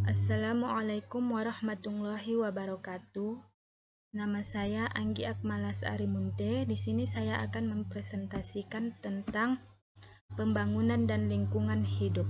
Assalamualaikum warahmatullahi wabarakatuh. Nama saya Anggi Akmalas Arimunte. Di sini saya akan mempresentasikan tentang pembangunan dan lingkungan hidup.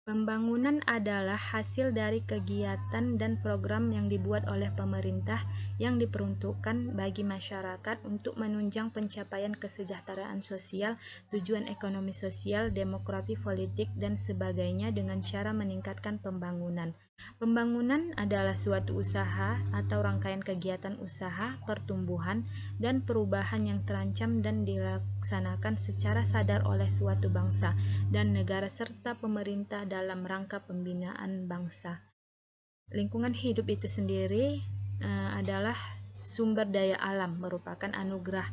Pembangunan adalah hasil dari kegiatan dan program yang dibuat oleh pemerintah yang diperuntukkan bagi masyarakat untuk menunjang pencapaian kesejahteraan sosial, tujuan ekonomi sosial, demografi politik, dan sebagainya dengan cara meningkatkan pembangunan. Pembangunan adalah suatu usaha atau rangkaian kegiatan usaha, pertumbuhan, dan perubahan yang terancam dan dilaksanakan secara sadar oleh suatu bangsa dan negara serta pemerintah dalam rangka pembinaan bangsa. Lingkungan hidup itu sendiri adalah sumber daya alam, merupakan anugerah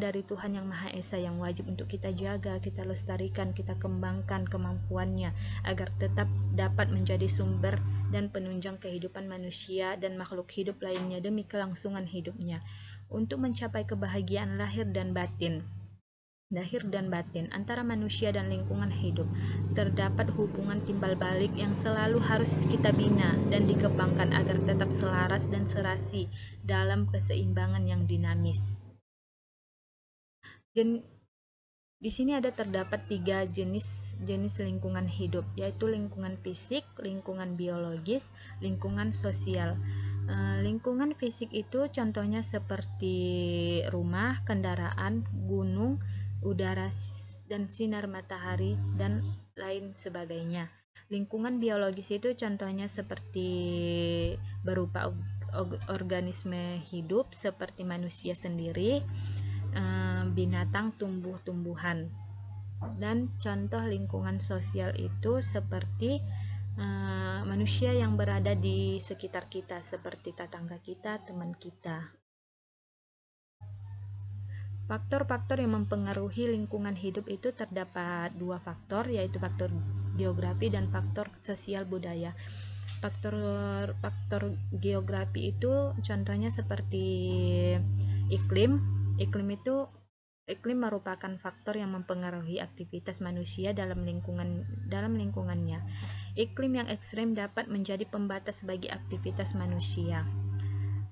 dari Tuhan Yang Maha Esa yang wajib untuk kita jaga, kita lestarikan, kita kembangkan kemampuannya agar tetap dapat menjadi sumber dan penunjang kehidupan manusia dan makhluk hidup lainnya demi kelangsungan hidupnya. Untuk mencapai kebahagiaan lahir dan batin antara manusia dan lingkungan hidup, terdapat hubungan timbal balik yang selalu harus kita bina dan dikembangkan agar tetap selaras dan serasi dalam keseimbangan yang dinamis. Di sini terdapat 3 jenis lingkungan hidup, yaitu lingkungan fisik, lingkungan biologis, lingkungan sosial. Lingkungan fisik itu contohnya seperti rumah, kendaraan, gunung, udara, dan sinar matahari, dan lain sebagainya. Lingkungan biologis itu contohnya seperti berupa organisme hidup seperti manusia sendiri, binatang, tumbuh-tumbuhan. Dan contoh lingkungan sosial itu seperti manusia yang berada di sekitar kita, seperti tetangga kita, teman kita. Faktor-faktor yang mempengaruhi lingkungan hidup itu terdapat 2 faktor, yaitu faktor geografi dan faktor sosial budaya. Faktor geografi itu contohnya seperti iklim. Iklim merupakan faktor yang mempengaruhi aktivitas manusia dalam lingkungannya. Iklim yang ekstrem dapat menjadi pembatas bagi aktivitas manusia.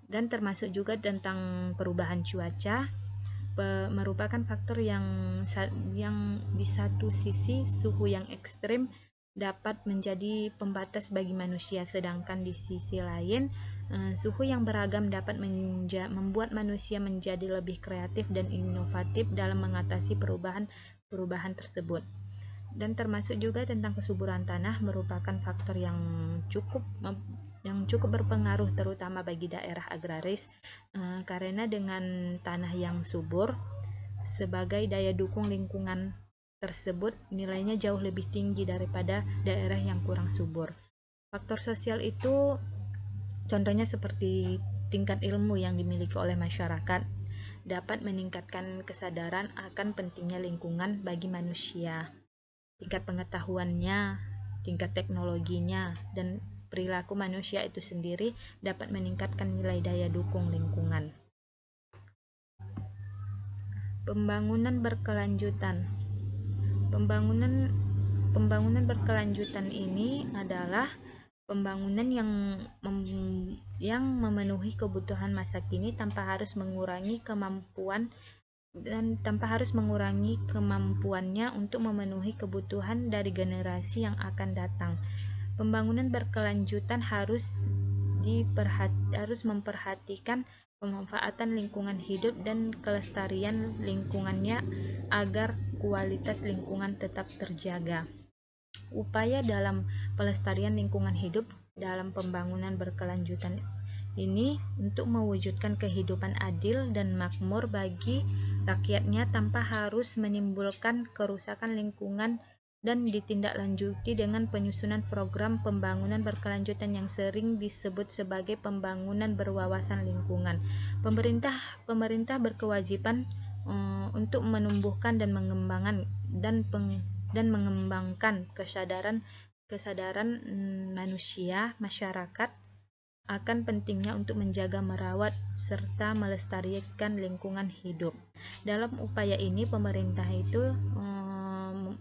Dan termasuk juga tentang perubahan cuaca, merupakan faktor yang di satu sisi suhu yang ekstrem dapat menjadi pembatas bagi manusia, sedangkan di sisi lain suhu yang beragam dapat membuat manusia menjadi lebih kreatif dan inovatif dalam mengatasi perubahan tersebut. Dan termasuk juga tentang kesuburan tanah, merupakan faktor yang cukup berpengaruh terutama bagi daerah agraris, karena dengan tanah yang subur sebagai daya dukung lingkungan tersebut nilainya jauh lebih tinggi daripada daerah yang kurang subur. Faktor sosial itu contohnya seperti tingkat ilmu yang dimiliki oleh masyarakat dapat meningkatkan kesadaran akan pentingnya lingkungan bagi manusia. Tingkat pengetahuannya, tingkat teknologinya, dan perilaku manusia itu sendiri dapat meningkatkan nilai daya dukung lingkungan. Pembangunan berkelanjutan. Pembangunan berkelanjutan ini adalah pembangunan yang memenuhi kebutuhan masa kini tanpa harus mengurangi kemampuannya untuk memenuhi kebutuhan dari generasi yang akan datang. Pembangunan berkelanjutan harus memperhatikan pemanfaatan lingkungan hidup dan kelestarian lingkungannya agar kualitas lingkungan tetap terjaga. Upaya dalam pelestarian lingkungan hidup dalam pembangunan berkelanjutan ini untuk mewujudkan kehidupan adil dan makmur bagi rakyatnya tanpa harus menimbulkan kerusakan lingkungan, dan ditindaklanjuti dengan penyusunan program pembangunan berkelanjutan yang sering disebut sebagai pembangunan berwawasan lingkungan. Pemerintah berkewajiban untuk menumbuhkan dan mengembangkan kesadaran masyarakat akan pentingnya untuk menjaga, merawat, serta melestarikan lingkungan hidup. Dalam upaya ini, pemerintah itu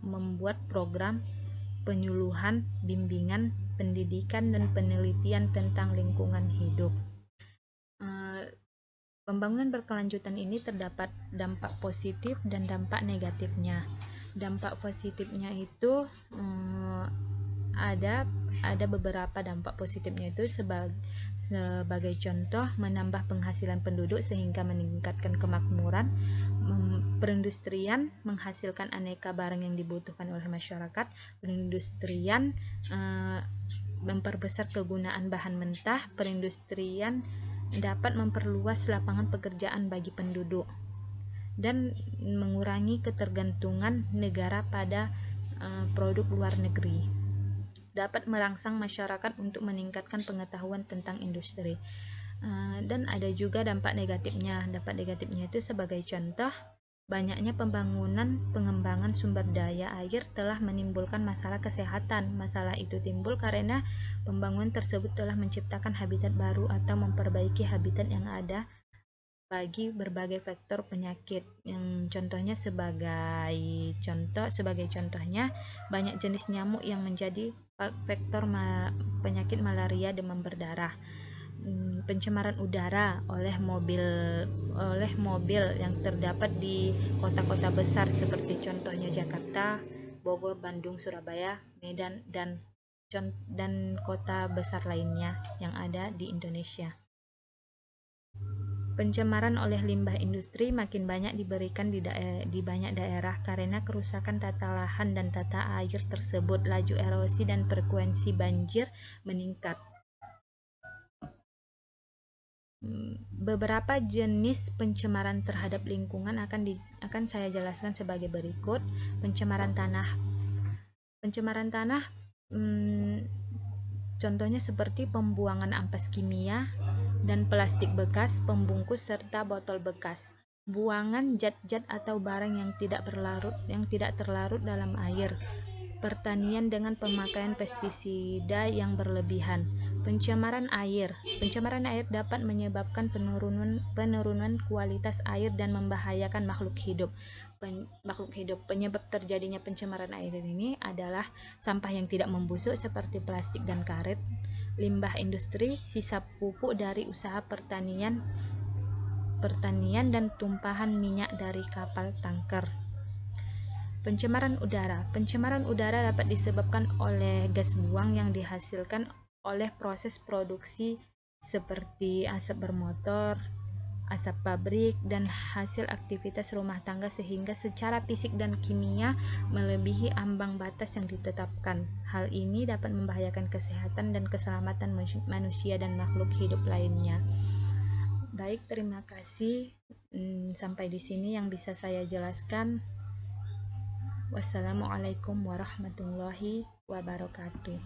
membuat program penyuluhan, bimbingan, pendidikan dan penelitian tentang lingkungan hidup. Pembangunan berkelanjutan ini terdapat dampak positif dan dampak negatifnya. Dampak positifnya itu ada beberapa dampak positifnya itu sebagai contoh menambah penghasilan penduduk sehingga meningkatkan kemakmuran, perindustrian menghasilkan aneka barang yang dibutuhkan oleh masyarakat, perindustrian memperbesar kegunaan bahan mentah, perindustrian dapat memperluas lapangan pekerjaan bagi penduduk dan mengurangi ketergantungan negara pada produk luar negeri. Dapat merangsang masyarakat untuk meningkatkan pengetahuan tentang industri. Dan ada juga dampak negatifnya. Dampak negatifnya itu sebagai contoh, banyaknya pengembangan sumber daya air telah menimbulkan masalah kesehatan. Masalah itu timbul karena pembangunan tersebut telah menciptakan habitat baru atau memperbaiki habitat yang ada bagi berbagai faktor penyakit. Yang contohnya sebagai contohnya banyak jenis nyamuk yang menjadi faktor penyakit malaria, demam berdarah. Pencemaran udara oleh mobil yang terdapat di kota-kota besar seperti contohnya Jakarta, Bogor, Bandung, Surabaya, Medan dan kota besar lainnya yang ada di Indonesia. Pencemaran oleh limbah industri makin banyak diberikan di banyak daerah karena kerusakan tata lahan dan tata air tersebut. Laju erosi dan frekuensi banjir meningkat. Beberapa jenis pencemaran terhadap lingkungan akan saya jelaskan sebagai berikut. Pencemaran tanah. Contohnya seperti pembuangan ampas kimia dan plastik bekas, pembungkus serta botol bekas. Buangan zat-zat atau barang yang tidak terlarut dalam air. Pertanian dengan pemakaian pestisida yang berlebihan. Pencemaran air dapat menyebabkan penurunan kualitas air dan membahayakan makhluk hidup. Penyebab terjadinya pencemaran air ini adalah sampah yang tidak membusuk seperti plastik dan karet, limbah industri, sisa pupuk dari usaha pertanian dan tumpahan minyak dari kapal tanker. Pencemaran udara dapat disebabkan oleh gas buang yang dihasilkan oleh proses produksi seperti asap bermotor, asap pabrik, dan hasil aktivitas rumah tangga sehingga secara fisik dan kimia melebihi ambang batas yang ditetapkan. Hal ini dapat membahayakan kesehatan dan keselamatan manusia dan makhluk hidup lainnya. Baik, terima kasih. Sampai di sini yang bisa saya jelaskan. Wassalamualaikum warahmatullahi wabarakatuh.